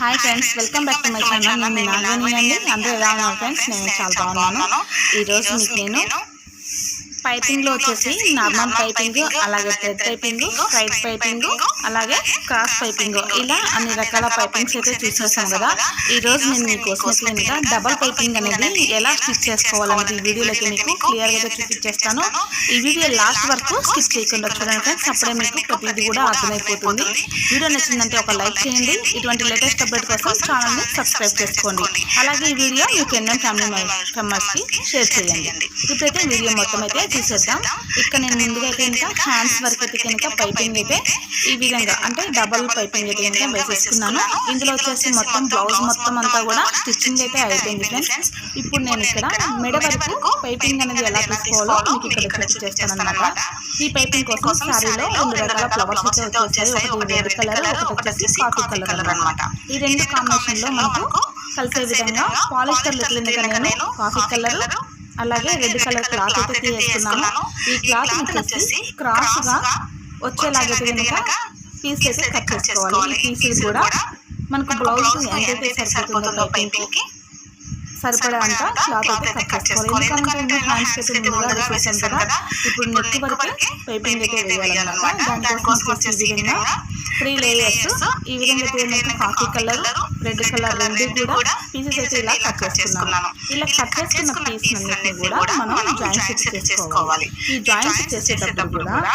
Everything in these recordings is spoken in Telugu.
Hi friends, welcome back to my channel. నేను నాగవేణి అండి. అందరూ ఎలా ఉన్నారు ఫ్రెండ్స్? నేను చాలా బాగున్నాను. ఈరోజు మీకు నేను పైపింగ్లో వచ్చేసి నార్మల్ పైపింగ్, అలాగే థ్రెడ్ పైపింగ్, స్ట్రైట్ పైపింగ్, అలాగే క్రాస్ పైపింగ్, ఇలా అన్ని రకాల పైపింగ్స్ అయితే చూసేసాం కదా. ఈరోజు నేను మీకోసం ఇంకా డబల్ పైపింగ్ అనేది ఎలా స్టిచ్ చేసుకోవాలనేది ఈ వీడియోలోకి మీకు క్లియర్గా చూపించేస్తాను. ఈ వీడియో లాస్ట్ వరకు స్కిప్ చేయకుండా చూడండి ఫ్రెండ్స్, అప్పుడే మీకు ప్రతిదీ కూడా అర్థమైపోతుంది. వీడియో నచ్చిందంటే ఒక లైక్ చేయండి. ఇటువంటి లేటెస్ట్ అప్డేట్ కోసం ఛానల్ని సబ్స్క్రైబ్ చేసుకోండి. అలాగే ఈ video me friend and family మెంబర్స్కి షేర్ చేయండి. ఇప్పుడైతే వీడియో మొత్తం అయితే చూసేద్దాం. ఇక్కడ నేను ముందుగా అయితే కనుక హ్యాండ్స్ వరకు అయితే కనుక పైపింగ్ అయితే ఈ విధంగా అంటే డబల్ పైపింగ్ అయితే కనుక వేసేసుకున్నాను. ఇందులో వచ్చేసి మొత్తం బ్లౌజ్ మొత్తం అంతా కూడా స్టిచ్చింగ్ అయితే అయిపోయింది ఫ్రెండ్స్. ఇప్పుడు నేను ఇక్కడ మెడ వరకు పైపింగ్ అనేది ఎలా తీసుకోవాలో మీకు ఇక్కడ చూపించేస్తాను అనమాట. ఈ పైపింగ్ కోసం శారీలో 2 రకాల ఫ్లవర్స్ అయితే వచ్చాయి. ఒకటి రెడ్ కలర్, ఒకటి వచ్చేసి కాఫీ కలర్ అనమాట. ఈ రెండు కాంబినేషన్ లో మనకు కలిసే విధంగా పాలిస్టర్ నేను కాఫీ కలర్ అలాగే రెడ్ కలర్ క్లాత్ అయితే తీసుకున్నాను. ఈ క్లాత్ వచ్చేసి క్రాస్ గా వచ్చేలాగైతే కనుక పీస్ అయితే కట్ చేసుకోవాలి. ఈ పీస్ కూడా మనకు బ్లౌజ్ ఎంతైతే సరిపోతుందో పైపింగ్ కి సరిపడా అంతా క్లాత్ అయితే కట్ చేసుకోవాలి. ఎందుకంటే హ్యాండ్స్ అయితే ముందుగా వేసేసాం కదా. ఇప్పుడు నెక్ వరకు పైపింగ్ అయితే వేయాలన్నమాట. దానికోసం వచ్చేసి ఈ విధంగా 3 లేయర్స్ ఈ విధంగా అయితే కాఫీ కలర్, రెడ్ కలర్ రెండు కూడా పీసెస్ అయితే ఇలా కట్ చేసుకున్నాను. ఇలా కట్ చేసుకున్న పీస్ అన్నిటిని కూడా మనం జాయింట్స్ చేసుకోవాలి. ఈ జాయింట్స్ చేసేటప్పుడు కూడా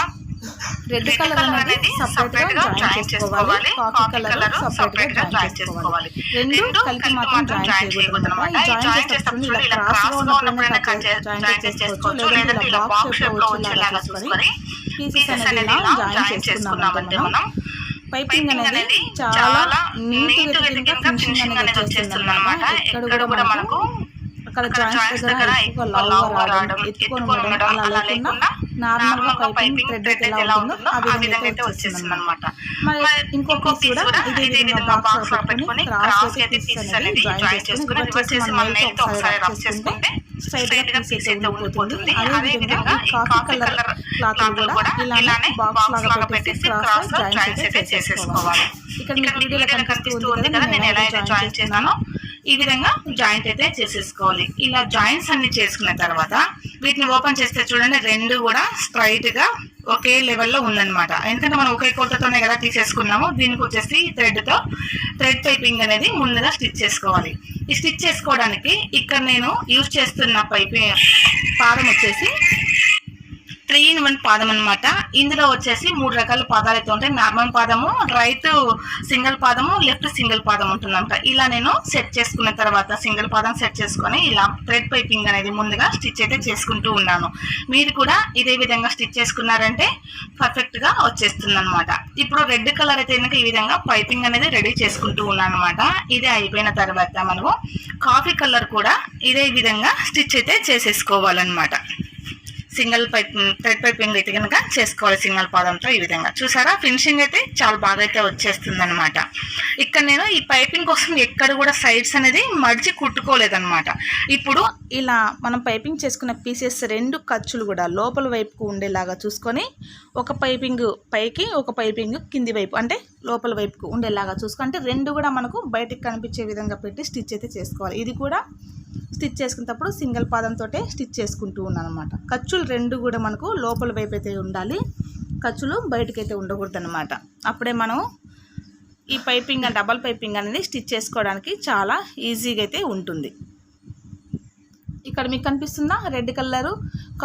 రెడ్ కలర్ అనేది సపరేట్ గా జాయిన్ చేసుకోవాలి, కాఫీ కలర్ సపరేట్ గా జాయిన్ చేసుకోవాలి. రెండు కలిపి మాత్రం జాయిన్ చేయకూడదు అన్నమాట. జాయిన్ చేసేటప్పుడు ఇలా క్రాస్ గా ఉన్నప్పుడైనా జాయిన్ చేసుకోవచ్చు, లేదంటే ఇలా బాక్స్ షేప్ లో వచ్చేలాగా చూసుకొని పీసెస్ అనేది జాయిన్ చేసుకున్నామంటే మనం పైపింగ్ అనేది చాలా నీట్ గా ఫినిషింగ్ అనేది వచ్చేస్తుంది అన్నమాట. ఎక్కడ కూడా మనకు అక్కడ జాయింట్స్ దగ్గర ఎక్కువ లావుగా రావడం, ఎత్తుకొని ఉండడం అలా లేకుండా నార్మల్ గా పైపింగ్ థ్రెడ్ అయితే ఎలా ఉంటుందో ఆ విధంగా అయితే వచ్చేస్తుంది అనమాట. మరి ఇంకో పీస్ కూడా ఇదే విధంగా బాక్స్ లో పెట్టుకొని క్రాస్ అయితే పీసెస్ అనేది జాయిన్ చేసుకుని వచ్చేసి మనం నెయిల్ తో ఒకసారి రబ్ చేసుకుంటే స్ట్రైట్ గా పీస్ అయితే ఉండిపోతుంది. అదే విధంగా ఈ కాఫీ కలర్ క్లాత్ కూడా ఇలానే బాక్స్ లాగా పెట్టేసి క్రాస్ గా జాయిన్ అయితే చేసేసుకోవాలి. ఇక్కడ మీకు వీడియోలో కనిపిస్తూ ఉంది కదా నేను ఎలా అయితే జాయిన్ చేశానో ఈ విధంగా జాయింట్ అయితే చేసేసుకోవాలి. ఇలా జాయింట్స్ అన్ని చేసుకున్న తర్వాత వీటిని ఓపెన్ చేస్తే చూడండి, రెండు కూడా స్ట్రైట్ గా ఒకే లెవెల్లో ఉందన్నమాట. ఎందుకంటే మనం ఒకే కొలతతోనే కదా తీసేసుకున్నాము. దీనికి వచ్చేసి థ్రెడ్ పైపింగ్ అనేది ముందుగా స్టిచ్ చేసుకోవాలి. ఈ స్టిచ్ చేసుకోవడానికి ఇక్కడ నేను యూజ్ చేస్తున్న పైపింగ్ పాదం వచ్చేసి 3-in-1 పాదం అనమాట. ఇందులో వచ్చేసి 3 రకాల పాదాలు అయితే ఉంటాయి. నార్మల్ పాదము, రైట్ సింగిల్ పాదము, లెఫ్ట్ సింగిల్ పాదం ఉంటుందంట. ఇలా నేను సెట్ చేసుకున్న తర్వాత సింగిల్ పాదం సెట్ చేసుకొని ఇలా థ్రెడ్ పైపింగ్ అనేది ముందుగా స్టిచ్ అయితే చేసుకుంటూ ఉన్నాను. మీరు కూడా ఇదే విధంగా స్టిచ్ చేసుకున్నారంటే పర్ఫెక్ట్ గా వచ్చేస్తుంది అనమాట. ఇప్పుడు రెడ్ కలర్ అయితే ఈ విధంగా పైపింగ్ అనేది రెడీ చేసుకుంటూ ఉన్నాను అనమాట. ఇదే అయిపోయిన తర్వాత మనము కాఫీ కలర్ కూడా ఇదే విధంగా స్టిచ్ అయితే చేసేసుకోవాలన్నమాట. సింగిల్ థ్రెడ్ పైపింగ్ అయితే కనుక చేసుకోవాలి సింగిల్ పాదంతో. ఈ విధంగా చూసారా, ఫినిషింగ్ అయితే చాలా బాగా అయితే వచ్చేస్తుంది అనమాట. ఇక్కడ నేను ఈ పైపింగ్ కోసం ఎక్కడ కూడా సైడ్స్ అనేది మడిచి కుట్టుకోలేదన్నమాట. ఇప్పుడు ఇలా మనం పైపింగ్ చేసుకున్న పీసెస్ 2 ఖర్చులు కూడా లోపల వైపుకు ఉండేలాగా చూసుకొని ఒక పైపింగ్ పైకి, ఒక పైపింగ్ కింది వైపు అంటే లోపల వైపుకు ఉండేలాగా చూసుకుంటే 2 కూడా మనకు బయటకు కనిపించే విధంగా పెట్టి స్టిచ్ అయితే చేసుకోవాలి. ఇది కూడా స్టిచ్ చేసుకునేటప్పుడు సింగిల్ పాదంతో స్టిచ్ చేసుకుంటూ ఉన్నాను అనమాట. ఖర్చులు 2 కూడా మనకు లోపల వైపు అయితే ఉండాలి, ఖర్చులు బయటకైతే ఉండకూడదు అనమాట. అప్పుడే మనం ఈ పైపింగ్ డబల్ పైపింగ్ అనేది స్టిచ్ చేసుకోవడానికి చాలా ఈజీగా అయితే ఉంటుంది. ఇక్కడ మీకు కనిపిస్తుందా, రెడ్ కలరు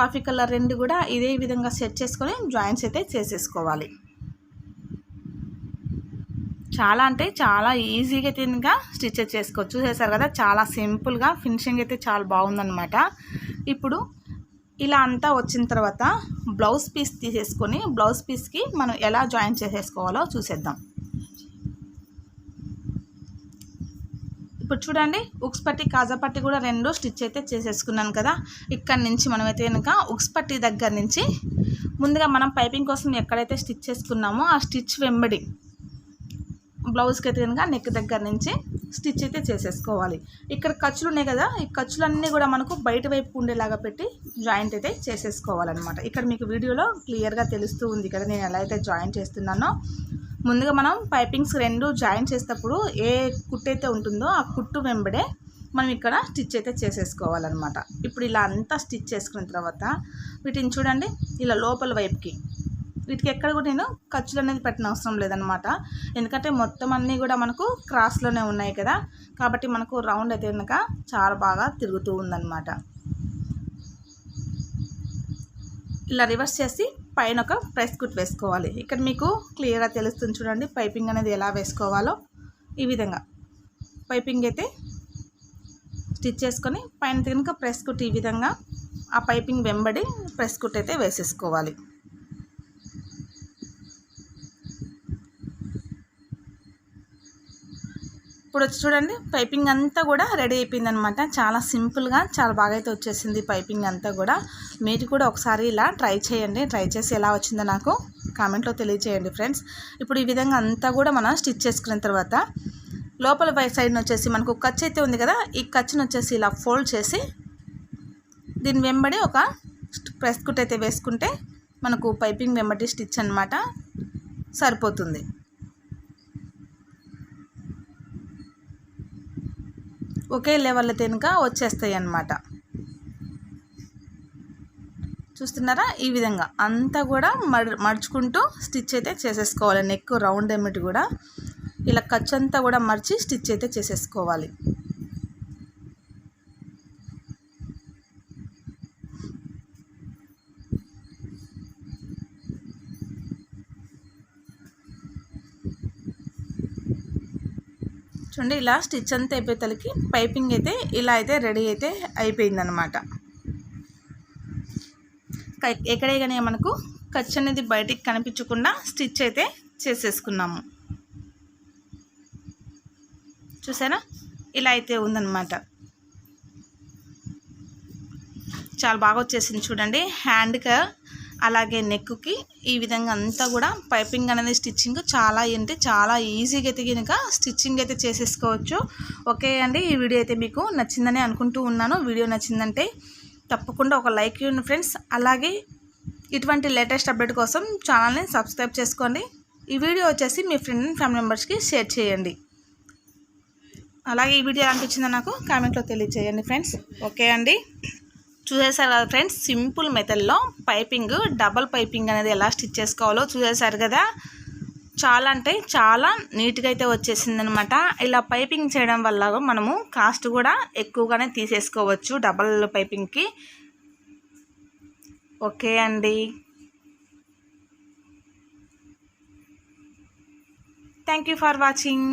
కాఫీ కలర్ 2 కూడా ఇదే విధంగా సెట్ చేసుకొని జాయింట్స్ అయితే చేసేసుకోవాలి. చాలా అంటే చాలా ఈజీగా అయితే ఇంకా స్టిచ్ చేసుకోవచ్చు. చూసేసారు కదా, చాలా సింపుల్గా ఫినిషింగ్ అయితే చాలా బాగుందన్నమాట. ఇప్పుడు ఇలా అంతా వచ్చిన తర్వాత బ్లౌజ్ పీస్ తీసేసుకొని బ్లౌజ్ పీస్కి మనం ఎలా జాయిన్ చేసేసుకోవాలో చూసేద్దాం. ఇప్పుడు చూడండి, ఉక్స్ పట్టి కాజా పట్టి కూడా 2 స్టిచ్ అయితే చేసేసుకున్నాను కదా. ఇక్కడ నుంచి మనమైతే కనుక ఉక్స్ పట్టి దగ్గర నుంచి ముందుగా మనం పైపింగ్ కోసం ఎక్కడైతే స్టిచ్ చేసుకున్నామో ఆ స్టిచ్ వెంబడి బ్లౌజ్కి అయితే కనుక నెక్ దగ్గర నుంచి స్టిచ్ అయితే చేసేసుకోవాలి. ఇక్కడ ఖర్చులు ఉన్నాయి కదా, ఈ ఖర్చులన్నీ కూడా మనకు బయట వైపు ఉండేలాగా పెట్టి జాయింట్ అయితే చేసేసుకోవాలన్నమాట. ఇక్కడ మీకు వీడియోలో క్లియర్గా తెలుస్తూ ఉంది కదా నేను ఎలా అయితే జాయింట్ చేస్తున్నానో. ముందుగా మనం పైపింగ్స్ రెండు జాయిన్ చేసేటప్పుడు ఏ కుట్టు అయితే ఉంటుందో ఆ కుట్టు వెంబడే మనం ఇక్కడ స్టిచ్ అయితే చేసేసుకోవాలన్నమాట. ఇప్పుడు ఇలా అంతా స్టిచ్ చేసుకున్న తర్వాత వీటిని చూడండి, ఇలా లోపల వైపుకి వీటికి ఎక్కడ కూడా నేను ఖర్చులు అనేది పెట్టిన అవసరం లేదనమాట. ఎందుకంటే మొత్తం అన్నీ కూడా మనకు క్రాస్లోనే ఉన్నాయి కదా, కాబట్టి మనకు రౌండ్ అయితే కనుక చాలా బాగా తిరుగుతూ ఉందన్నమాట. ఇలా రివర్స్ చేసి పైన ఒక ప్రెస్ కుట్ వేసుకోవాలి. ఇక్కడ మీకు క్లియర్గా తెలుస్తుంది చూడండి పైపింగ్ అనేది ఎలా వేసుకోవాలో. ఈ విధంగా పైపింగ్ అయితే స్టిచ్ చేసుకొని పైన కనుక ప్రెస్ కుట్ ఈ విధంగా ఆ పైపింగ్ వెంబడి ప్రెస్ కుట్ అయితే వేసేసుకోవాలి. ఇప్పుడు వచ్చి చూడండి పైపింగ్ అంతా కూడా రెడీ అయిపోయిందనమాట. చాలా సింపుల్గా చాలా బాగా అయితే వచ్చేసింది పైపింగ్ అంతా కూడా. మీరు కూడా ఒకసారి ఇలా ట్రై చేయండి. ట్రై చేసి ఎలా వచ్చిందో నాకు కామెంట్లో తెలియచేయండి ఫ్రెండ్స్. ఇప్పుడు ఈ విధంగా అంతా కూడా మనం స్టిచ్ చేసుకున్న తర్వాత లోపల సైడ్ని వచ్చేసి మనకు ఖర్చు అయితే ఉంది కదా, ఈ ఖర్చును వచ్చేసి ఇలా ఫోల్డ్ చేసి దీని వెంబడి ఒక ప్రెస్ కుట్ అయితే వేసుకుంటే మనకు పైపింగ్ వెంబడి స్టిచ్ అనమాట సరిపోతుంది. ఒకే లెవెల్ కనుక వచ్చేస్తాయి అన్నమాట. చూస్తున్నారా, ఈ విధంగా అంతా కూడా మడుచుకుంటూ స్టిచ్ అయితే చేసేసుకోవాలి. నెక్ రౌండ్ ఎమ్మిటి కూడా ఇలా ఖర్చు అంతా కూడా మర్చి స్టిచ్ అయితే చేసేసుకోవాలి. చూడండి ఇలా స్టిచ్ అంతా అయిపోయేతలకి పైపింగ్ అయితే ఇలా అయితే రెడీ అయితే అయిపోయిందనమాట. ఎక్కడే కానీ మనకు ఖర్చు అనేది బయటికి కనిపించకుండా స్టిచ్ అయితే చేసేసుకున్నాము. చూసారా, ఇలా అయితే ఉందన్నమాట. చాలా బాగా వచ్చేసింది చూడండి. హ్యాండ్కి అలాగే నెక్కి ఈ విధంగా అంతా కూడా పైపింగ్ అనేది స్టిచ్చింగ్ చాలా అంటే చాలా ఈజీగా అయితే కనుక స్టిచ్చింగ్ అయితే చేసేసుకోవచ్చు. ఓకే అండి, ఈ వీడియో అయితే మీకు నచ్చిందని అనుకుంటూ ఉన్నాను. వీడియో నచ్చిందంటే తప్పకుండా ఒక లైక్ ఇవ్వండి ఫ్రెండ్స్. అలాగే ఇటువంటి లేటెస్ట్ అప్డేట్ కోసం ఛానల్ని సబ్స్క్రైబ్ చేసుకోండి. ఈ వీడియో వచ్చేసి మీ ఫ్రెండ్ అండ్ ఫ్యామిలీ మెంబర్స్కి షేర్ చేయండి. అలాగే ఈ వీడియో అనిపించిందో నాకు కామెంట్లో తెలియజేయండి ఫ్రెండ్స్. ఓకే అండి, చూసేసారు కదా ఫ్రెండ్స్, సింపుల్ మెథడ్లో పైపింగ్ డబల్ పైపింగ్ అనేది ఎలా స్టిచ్ చేసుకోవాలో చూసేసారు కదా. చాలా అంటే చాలా నీట్గా అయితే వచ్చేసింది అనమాట. ఇలా పైపింగ్ చేయడం వల్ల మనము కాస్ట్ కూడా ఎక్కువగానే తీసేసుకోవచ్చు డబల్ పైపింగ్కి. ఓకే అండి, థ్యాంక్ యూ ఫర్ వాచింగ్.